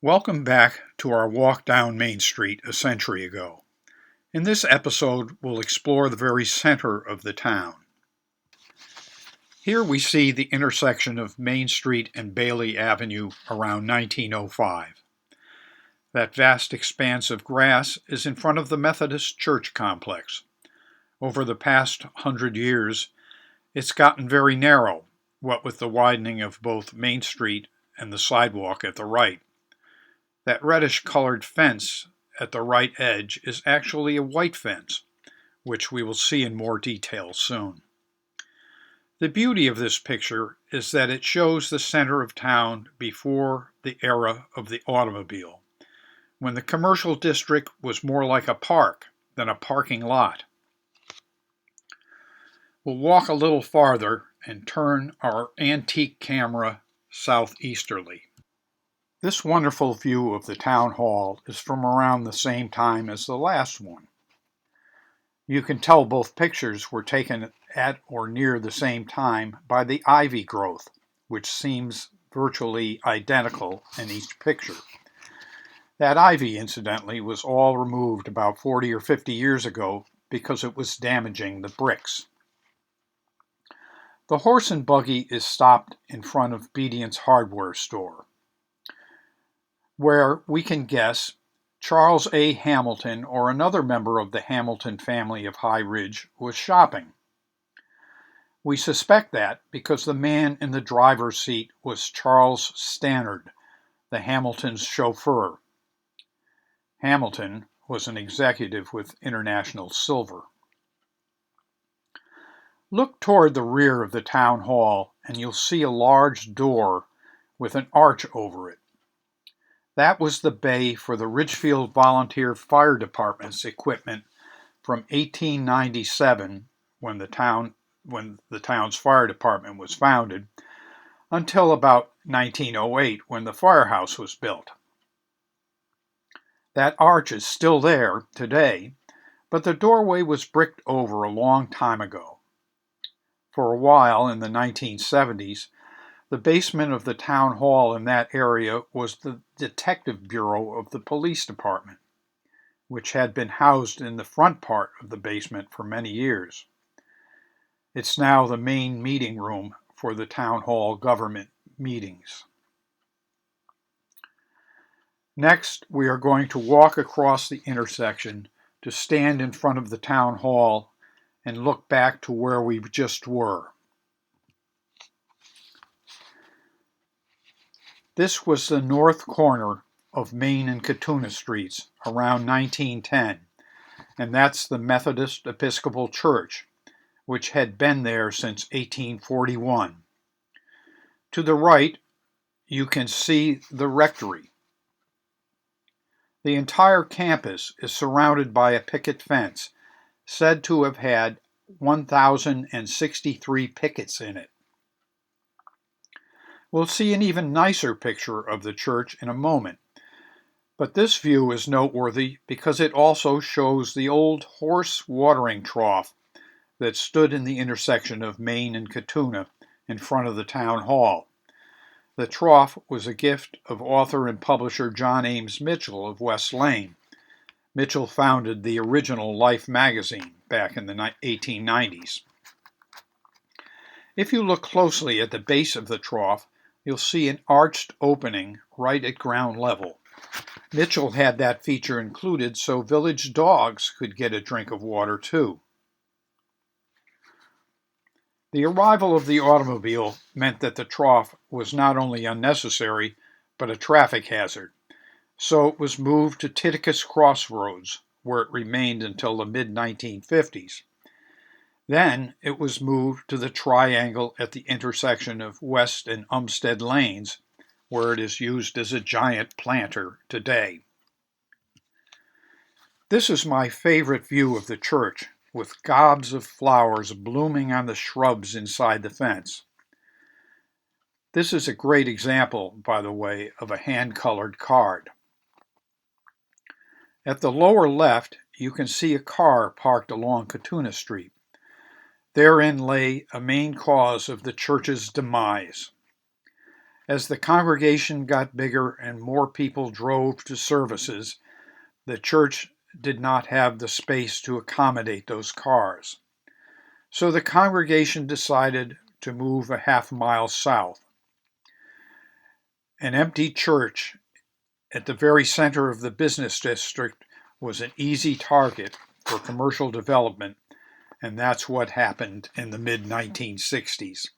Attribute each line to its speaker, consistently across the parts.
Speaker 1: Welcome back to our walk down Main Street a century ago. In this episode, we'll explore the very center of the town. Here we see the intersection of Main Street and Bailey Avenue around 1905. That vast expanse of grass is in front of the Methodist Church complex. Over the past 100 years, it's gotten very narrow, what with the widening of both Main Street and the sidewalk at the right. That reddish-colored fence at the right edge is actually a white fence, which we will see in more detail soon. The beauty of this picture is that it shows the center of town before the era of the automobile, when the commercial district was more like a park than a parking lot. We'll walk a little farther and turn our antique camera southeasterly. This wonderful view of the town hall is from around the same time as the last one. You can tell both pictures were taken at or near the same time by the ivy growth, which seems virtually identical in each picture. That ivy, incidentally, was all removed about 40 or 50 years ago because it was damaging the bricks. The horse and buggy is stopped in front of Bedient's hardware store, where we can guess Charles A. Hamilton or another member of the Hamilton family of High Ridge was shopping. We suspect that because the man in the driver's seat was Charles Stannard, the Hamilton's chauffeur. Hamilton was an executive with International Silver. Look toward the rear of the town hall and you'll see a large door with an arch over it. That was the bay for the Ridgefield Volunteer Fire Department's equipment from 1897, when the town's fire department was founded, until about 1908, when the firehouse was built. That arch is still there today, but the doorway was bricked over a long time ago. For a while, in the 1970s, the basement of the town hall in that area was the detective bureau of the police department, which had been housed in the front part of the basement for many years. It's now the main meeting room for the town hall government meetings. Next, we are going to walk across the intersection to stand in front of the town hall and look back to where we just were. This was the north corner of Main and Katuna Streets around 1910, and that's the Methodist Episcopal Church, which had been there since 1841. To the right, you can see the rectory. The entire campus is surrounded by a picket fence, said to have had 1,063 pickets in it. We'll see an even nicer picture of the church in a moment, but this view is noteworthy because it also shows the old horse watering trough that stood in the intersection of Main and Katuna in front of the town hall. The trough was a gift of author and publisher John Ames Mitchell of West Lane. Mitchell founded the original Life magazine back in the 1890s. If you look closely at the base of the trough, you'll see an arched opening right at ground level. Mitchell had that feature included so village dogs could get a drink of water too. The arrival of the automobile meant that the trough was not only unnecessary, but a traffic hazard. So it was moved to Titticus Crossroads, where it remained until the mid-1950s. Then it was moved to the triangle at the intersection of West and Umstead Lanes, where it is used as a giant planter today. This is my favorite view of the church, with gobs of flowers blooming on the shrubs inside the fence. This is a great example, by the way, of a hand-colored card. At the lower left, you can see a car parked along Katuna Street. Therein lay a main cause of the church's demise. As the congregation got bigger and more people drove to services, the church did not have the space to accommodate those cars. So the congregation decided to move a half-mile south. An empty church at the very center of the business district was an easy target for commercial development, and that's what happened in the mid-1960s.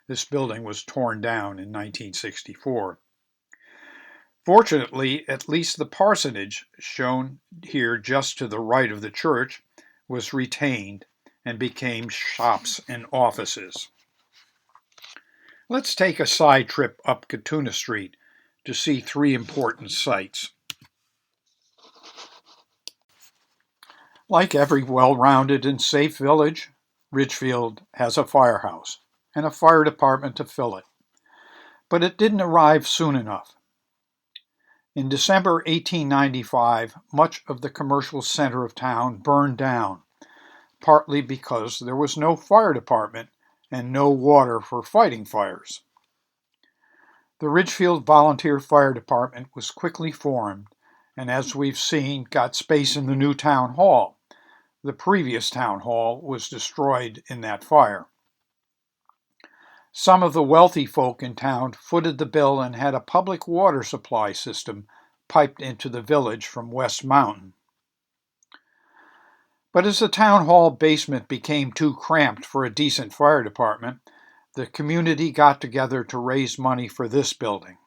Speaker 1: This building was torn down in 1964. Fortunately, at least the parsonage, shown here just to the right of the church, was retained and became shops and offices. Let's take a side trip up Gatuna Street to see three important sights. Like every well-rounded and safe village, Ridgefield has a firehouse and a fire department to fill it. But it didn't arrive soon enough. In December 1895, much of the commercial center of town burned down, partly because there was no fire department and no water for fighting fires. The Ridgefield Volunteer Fire Department was quickly formed, and as we've seen, got space in the new town hall. The previous town hall was destroyed in that fire. Some of the wealthy folk in town footed the bill and had a public water supply system piped into the village from West Mountain. But as the town hall basement became too cramped for a decent fire department, the community got together to raise money for this building,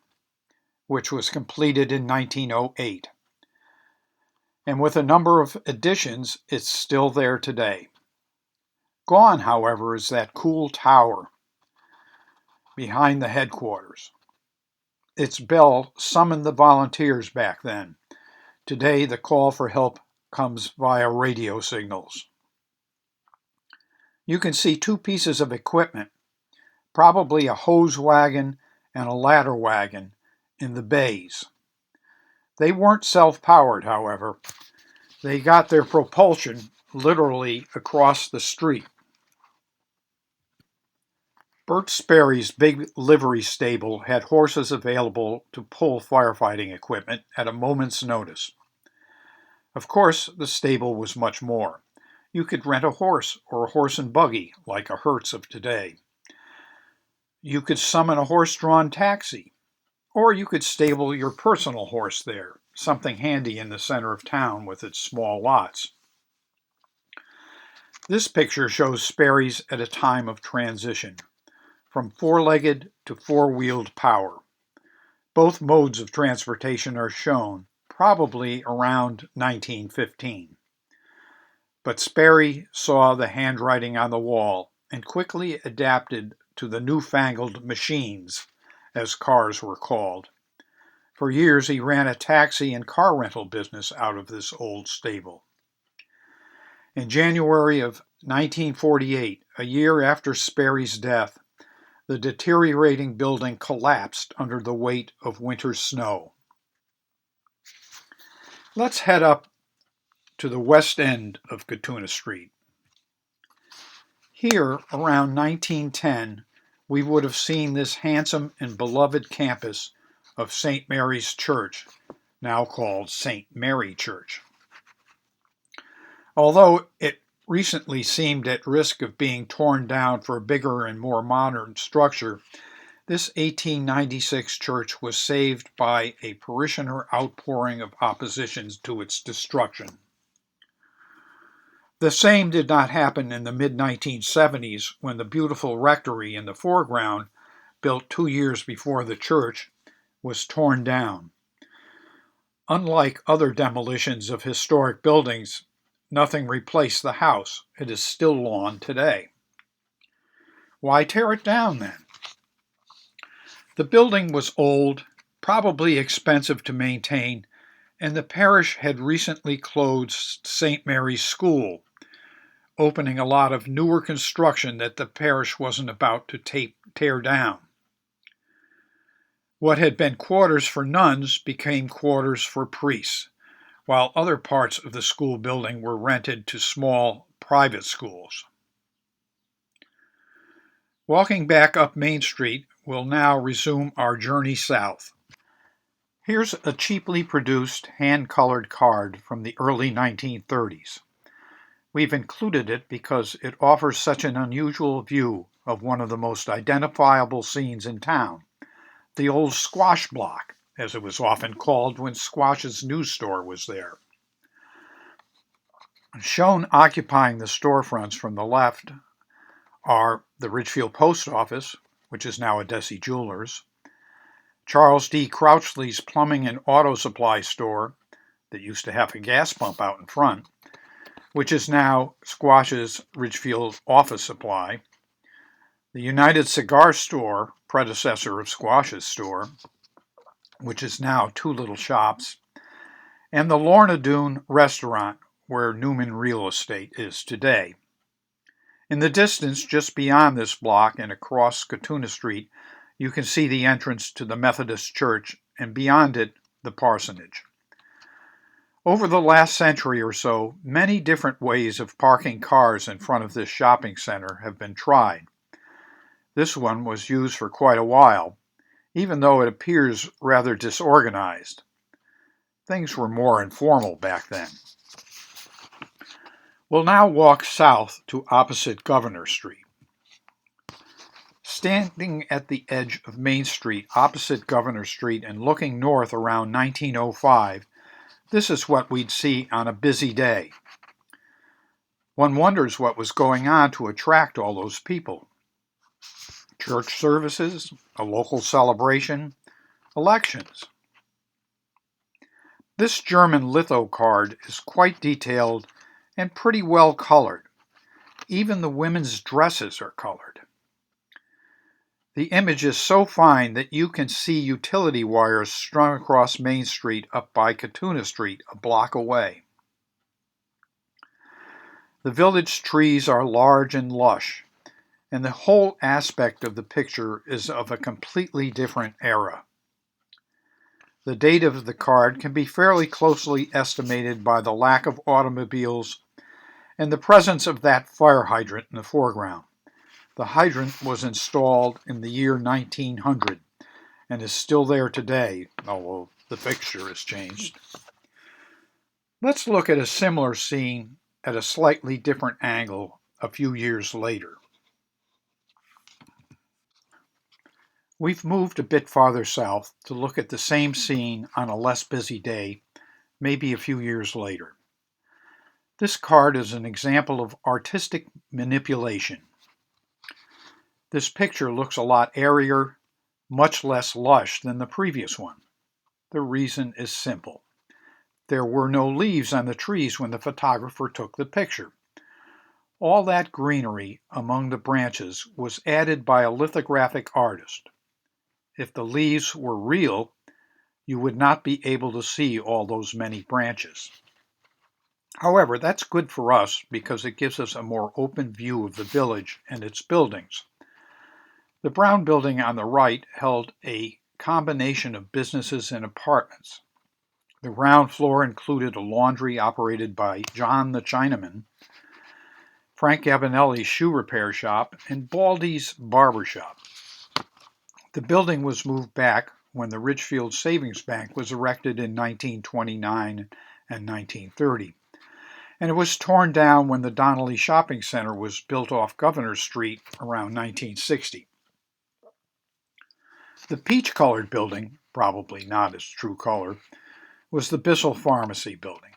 Speaker 1: which was completed in 1908. And with a number of additions, it's still there today. Gone, however, is that cool tower behind the headquarters. Its bell summoned the volunteers back then. Today, the call for help comes via radio signals. You can see two pieces of equipment, probably a hose wagon and a ladder wagon, in the bays. They weren't self-powered, however. They got their propulsion literally across the street. Bert Sperry's big livery stable had horses available to pull firefighting equipment at a moment's notice. Of course, the stable was much more. You could rent a horse or a horse and buggy, like a Hertz of today. You could summon a horse-drawn taxi, or you could stable your personal horse there, something handy in the center of town with its small lots. This picture shows Sperry's at a time of transition, from four-legged to four-wheeled power. Both modes of transportation are shown, probably around 1915. But Sperry saw the handwriting on the wall and quickly adapted to the newfangled machines, as cars were called. For years he ran a taxi and car rental business out of this old stable. In January of 1948, a year after Sperry's death, the deteriorating building collapsed under the weight of winter snow. Let's head up to the west end of Gatuna Street. Here, around 1910, we would have seen this handsome and beloved campus of St. Mary's Church, now called St. Mary Church. Although it recently seemed at risk of being torn down for a bigger and more modern structure, this 1896 church was saved by a parishioner outpouring of opposition to its destruction. The same did not happen in the mid-1970s when the beautiful rectory in the foreground, built 2 years before the church, was torn down. Unlike other demolitions of historic buildings, nothing replaced the house. It is still lawn today. Why tear it down then? The building was old, probably expensive to maintain, and the parish had recently closed St. Mary's School, opening a lot of newer construction that the parish wasn't about to tear down. What had been quarters for nuns became quarters for priests, while other parts of the school building were rented to small private schools. Walking back up Main Street, we'll now resume our journey south. Here's a cheaply produced hand-colored card from the early 1930s. We've included it because it offers such an unusual view of one of the most identifiable scenes in town, the old Squash Block, as it was often called when Squash's news store was there. Shown occupying the storefronts from the left are the Ridgefield Post Office, which is now a Desi Jewelers, Charles D. Crouchley's Plumbing and Auto Supply store that used to have a gas pump out in front, which is now Squash's Ridgefield Office Supply, the United Cigar Store, predecessor of Squash's store, which is now Two Little Shops, and the Lorna Doone restaurant, where Newman Real Estate is today. In the distance, just beyond this block and across Scatuna Street, you can see the entrance to the Methodist Church, and beyond it, the parsonage. Over the last century or so, many different ways of parking cars in front of this shopping center have been tried. This one was used for quite a while, even though it appears rather disorganized. Things were more informal back then. We'll now walk south to opposite Governor Street. Standing at the edge of Main Street opposite Governor Street and looking north around 1905, this is what we'd see on a busy day. One wonders what was going on to attract all those people. Church services, a local celebration, elections. This German litho card is quite detailed and pretty well colored. Even the women's dresses are colored. The image is so fine that you can see utility wires strung across Main Street up by Scatuna Street a block away. The village trees are large and lush, and the whole aspect of the picture is of a completely different era. The date of the card can be fairly closely estimated by the lack of automobiles and the presence of that fire hydrant in the foreground. The hydrant was installed in the year 1900 and is still there today, although the fixture has changed. Let's look at a similar scene at a slightly different angle a few years later. We've moved a bit farther south to look at the same scene on a less busy day, maybe a few years later. This card is an example of artistic manipulation. This picture looks a lot airier, much less lush than the previous one. The reason is simple. There were no leaves on the trees when the photographer took the picture. All that greenery among the branches was added by a lithographic artist. If the leaves were real, you would not be able to see all those many branches. However, that's good for us because it gives us a more open view of the village and its buildings. The brown building on the right held a combination of businesses and apartments. The ground floor included a laundry operated by John the Chinaman, Frank Gabinelli's shoe repair shop, and Baldy's barber shop. The building was moved back when the Ridgefield Savings Bank was erected in 1929 and 1930. And it was torn down when the Donnelly Shopping Center was built off Governor Street around 1960. The peach-colored building, probably not its true color, was the Bissell Pharmacy building.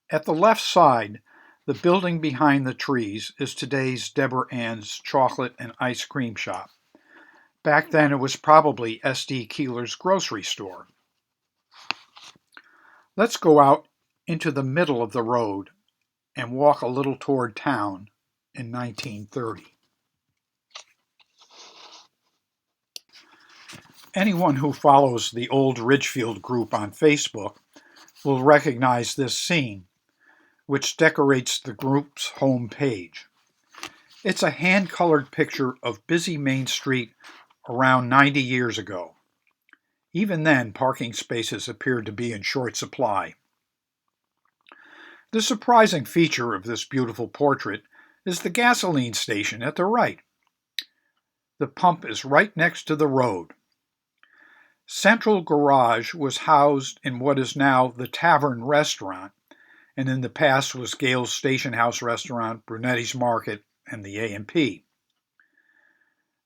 Speaker 1: At the left side, the building behind the trees is today's Deborah Ann's chocolate and ice cream shop. Back then it was probably S.D. Keeler's grocery store. Let's go out into the middle of the road and walk a little toward town in 1930. Anyone who follows the old Ridgefield group on Facebook will recognize this scene, which decorates the group's home page. It's a hand-colored picture of busy Main Street around 90 years ago. Even then, parking spaces appeared to be in short supply. The surprising feature of this beautiful portrait is the gasoline station at the right. The pump is right next to the road. Central Garage was housed in what is now the Tavern Restaurant, and in the past was Gale's Station House Restaurant, Brunetti's Market, and the A&P.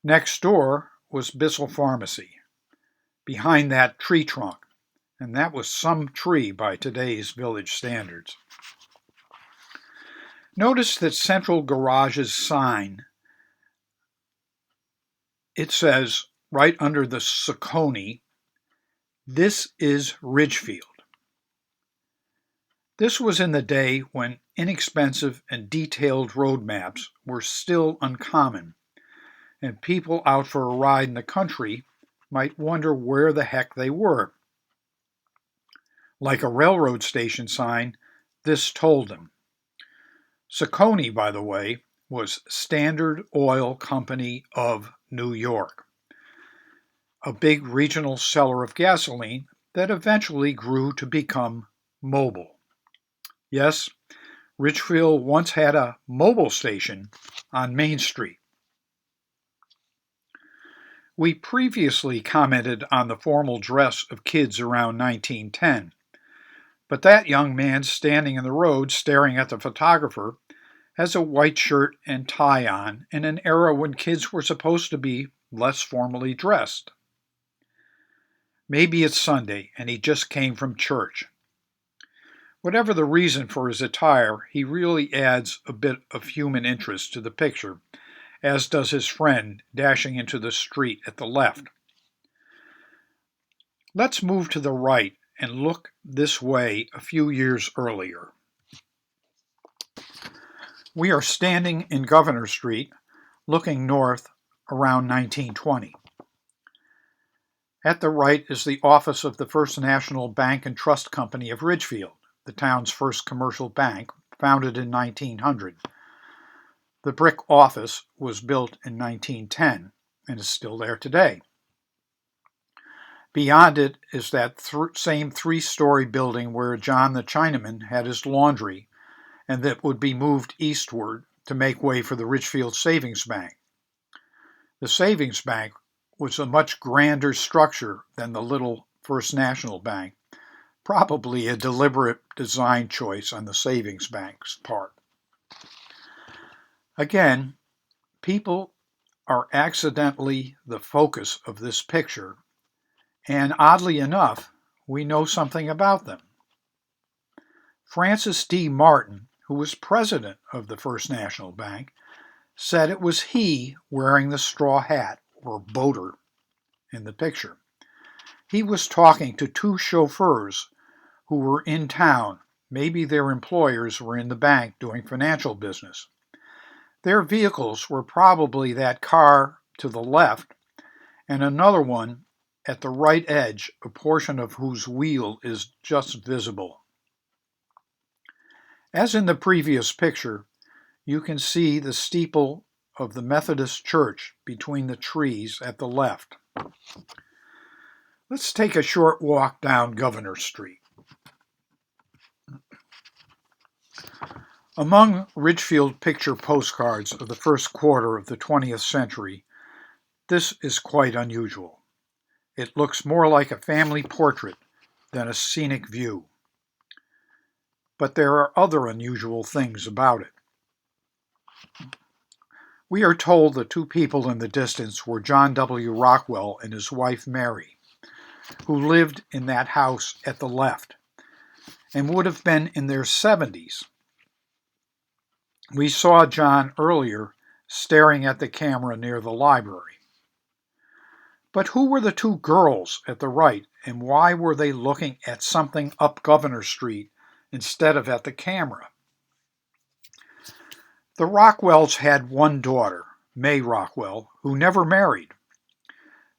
Speaker 1: Next door was Bissell Pharmacy, behind that tree trunk, and that was some tree by today's village standards. Notice that Central Garage's sign, it says right under the Saucony, "This is Ridgefield." This was in the day when inexpensive and detailed road maps were still uncommon, and people out for a ride in the country might wonder where the heck they were. Like a railroad station sign, this told them. Saucony, by the way, was Standard Oil Company of New York, a big regional seller of gasoline that eventually grew to become Mobil. Yes, Ridgefield once had a Mobil station on Main Street. We previously commented on the formal dress of kids around 1910, but that young man standing in the road staring at the photographer has a white shirt and tie on in an era when kids were supposed to be less formally dressed. Maybe it's Sunday and he just came from church. Whatever the reason for his attire, he really adds a bit of human interest to the picture, as does his friend dashing into the street at the left. Let's move to the right and look this way a few years earlier. We are standing in Governor Street, looking north around 1920. At the right is the office of the First National Bank and Trust Company of Ridgefield, the town's first commercial bank, founded in 1900. The brick office was built in 1910 and is still there today. Beyond it is that same three-story building where John the Chinaman had his laundry and that would be moved eastward to make way for the Ridgefield Savings Bank. The Savings Bank was a much grander structure than the little First National Bank, probably a deliberate design choice on the Savings Bank's part. Again, people are accidentally the focus of this picture, and oddly enough, we know something about them. Francis D. Martin, who was president of the First National Bank, said it was he wearing the straw hat, or boater, in the picture. He was talking to two chauffeurs who were in town. Maybe their employers were in the bank doing financial business. Their vehicles were probably that car to the left and another one at the right edge, a portion of whose wheel is just visible. As in the previous picture, you can see the steeple of the Methodist Church between the trees at the left. Let's take a short walk down Governor Street. Among Ridgefield picture postcards of the first quarter of the 20th century, this is quite unusual. It looks more like a family portrait than a scenic view. But there are other unusual things about it. We are told the two people in the distance were John W. Rockwell and his wife Mary, who lived in that house at the left and would have been in their 70s. We saw John earlier staring at the camera near the library. But who were the two girls at the right, and why were they looking at something up Governor Street instead of at the camera? The Rockwells had one daughter, May Rockwell, who never married.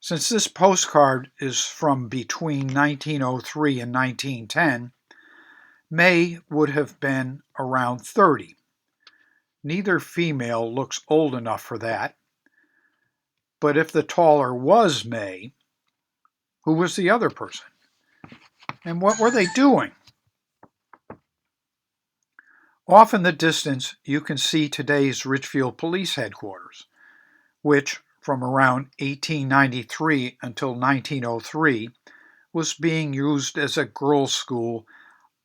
Speaker 1: Since this postcard is from between 1903 and 1910, May would have been around 30. Neither female looks old enough for that. But if the taller was May, who was the other person? And what were they doing? Off in the distance, you can see today's Ridgefield Police Headquarters, which, from around 1893 until 1903 was being used as a girls' school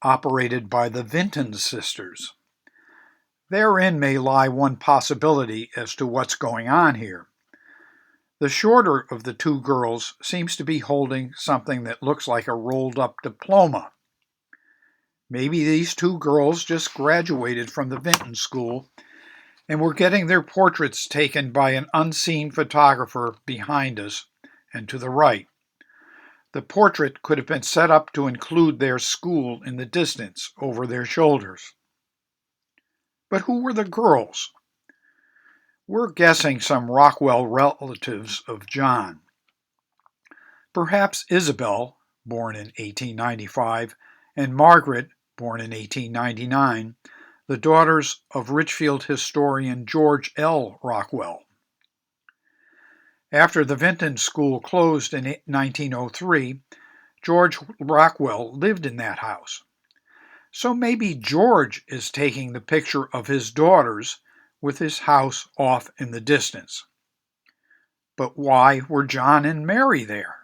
Speaker 1: operated by the Vinton sisters. Therein may lie one possibility as to what's going on here. The shorter of the two girls seems to be holding something that looks like a rolled-up diploma. Maybe these two girls just graduated from the Vinton School and were getting their portraits taken by an unseen photographer behind us and to the right. The portrait could have been set up to include their school in the distance over their shoulders. But who were the girls? We're guessing some Rockwell relatives of John. Perhaps Isabel, born in 1895, and Margaret, born in 1899, the daughters of Ridgefield historian George L. Rockwell. After the Vinton School closed in 1903, George Rockwell lived in that house. So maybe George is taking the picture of his daughters with his house off in the distance. But why were John and Mary there?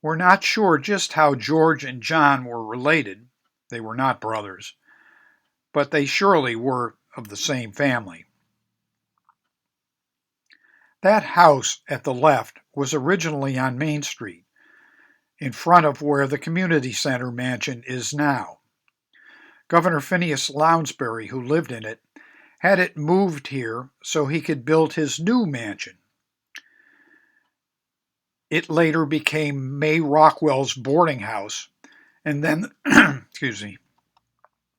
Speaker 1: We're not sure just how George and John were related. They were not brothers, but they surely were of the same family. That house at the left was originally on Main Street, in front of where the community center mansion is now. Governor Phineas Lounsbury, who lived in it, had it moved here so he could build his new mansion. It later became May Rockwell's boarding house, and then,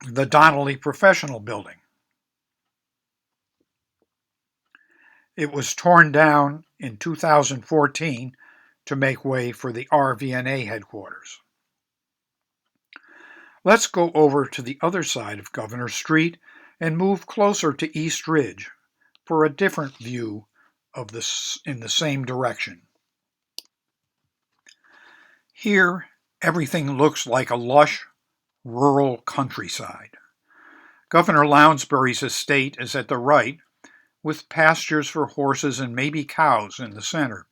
Speaker 1: the Donnelly Professional Building. It was torn down in 2014 to make way for the RVNA headquarters. Let's go over to the other side of Governor Street and move closer to East Ridge for a different view of this in the same direction. Here, everything looks like a lush, rural countryside. Governor Lounsbury's estate is at the right, with pastures for horses and maybe cows in the center.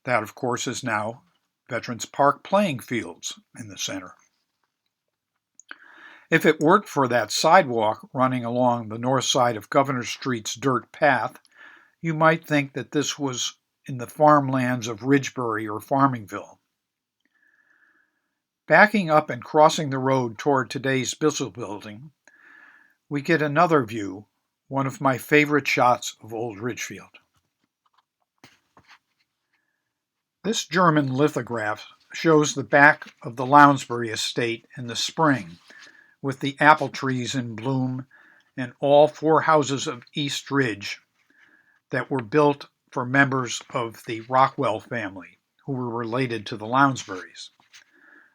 Speaker 1: That, of course, is now Veterans Park playing fields in the center. If it weren't for that sidewalk running along the north side of Governor Street's dirt path, you might think that this was in the farmlands of Ridgebury or Farmingville. Backing up and crossing the road toward today's Bissell Building, we get another view, one of my favorite shots of old Ridgefield. This German lithograph shows the back of the Lounsbury estate in the spring, with the apple trees in bloom and all four houses of East Ridge that were built for members of the Rockwell family, who were related to the Lounsburys.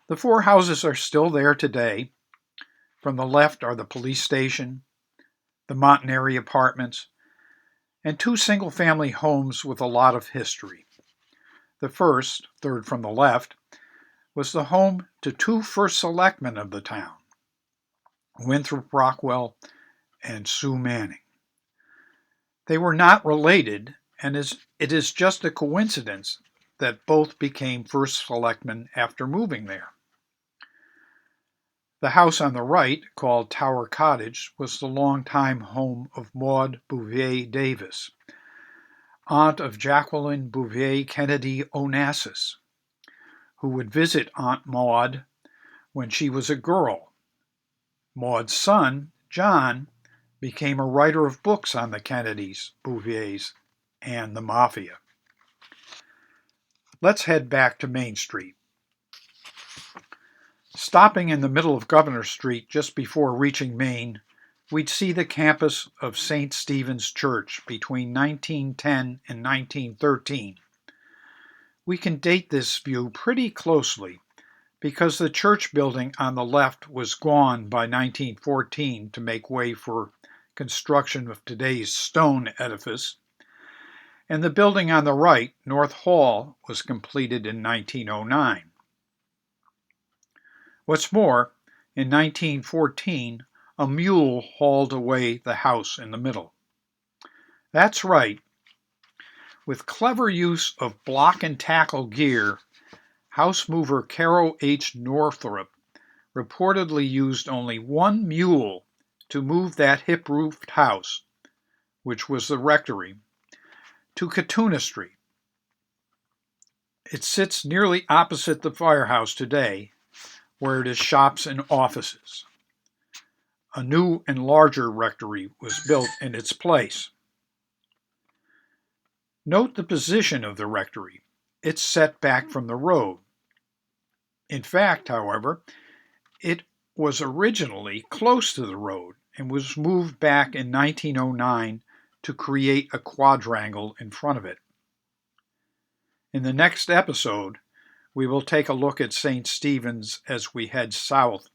Speaker 1: The four houses are still there today. From the left are the police station, the Montanari Apartments, and two single-family homes with a lot of history. The first, third from the left, was the home to two first selectmen of the town, Winthrop Rockwell and Sue Manning. They were not related, and it is just a coincidence that both became first selectmen after moving there. The house on the right, called Tower Cottage, was the longtime home of Maud Bouvier Davis, aunt of Jacqueline Bouvier Kennedy Onassis, who would visit Aunt Maud when she was a girl. Maud's son, John, became a writer of books on the Kennedys, Bouviers, and the Mafia. Let's head back to Main Street. Stopping in the middle of Governor Street just before reaching Main, we'd see the campus of St. Stephen's Church between 1910 and 1913. We can date this view pretty closely because the church building on the left was gone by 1914 to make way for construction of today's stone edifice, and the building on the right, North Hall, was completed in 1909. What's more, in 1914, a mule hauled away the house in the middle. That's right. With clever use of block and tackle gear, house mover Caro H. Northrop reportedly used only one mule to move that hip-roofed house, which was the rectory, to Katuna Street. It sits nearly opposite the firehouse today, where it is shops and offices. A new and larger rectory was built in its place. Note the position of the rectory. It's set back from the road. In fact, however, it was originally close to the road and was moved back in 1909 to create a quadrangle in front of it. In the next episode, we will take a look at St. Stephen's as we head south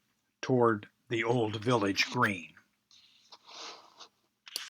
Speaker 1: toward the Old Village Green.